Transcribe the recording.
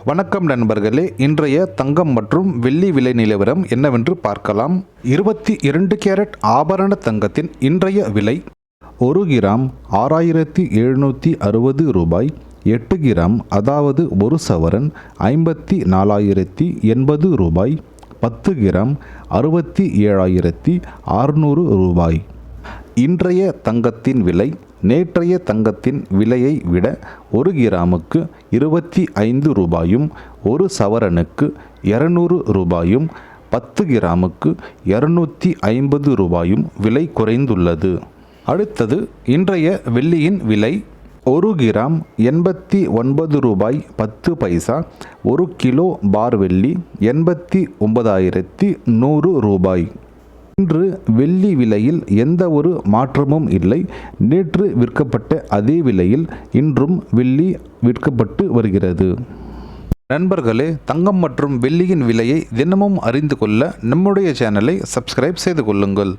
வணக்கம் நண்பர்களே, இன்றைய தங்கம் மற்றும் வெள்ளி விலை நிலவரம் என்னவென்று பார்க்கலாம். 22 கேரட் ஆபரண தங்கத்தின் இன்றைய விலை 1 கிராம் 6760 ரூபாய். 8 கிராம் அதாவது 1 சவரன் 54,080 ரூபாய். 10 கிராம் 67,600 ரூபாய். இன்றைய தங்கத்தின் விலை நேற்றைய தங்கத்தின் விலையை விட 1 கிராமுக்கு 25 ரூபாயும், 1 சவரனுக்கு 200 ரூபாயும், 10 கிராமுக்கு 250 ரூபாயும் விலை குறைந்துள்ளது. அடுத்தது இன்றைய வெள்ளியின் விலை 1 கிராம் 89 ரூபாய் 10 பைசா. 1 கிலோ பார் வெள்ளி 89,100 ரூபாய். இன்று வெள்ளி விலையில் எந்த ஒரு மாற்றமும் இல்லை. நேற்று விற்கப்பட்ட அதே விலையில் இன்றும் வெள்ளி விற்கப்பட்டு வருகிறது. நண்பர்களே, தங்கம் மற்றும் வெள்ளியின் விலையை தினமும் அறிந்து கொள்ள நம்முடைய சேனலை சப்ஸ்கிரைப் செய்து கொள்ளுங்கள்.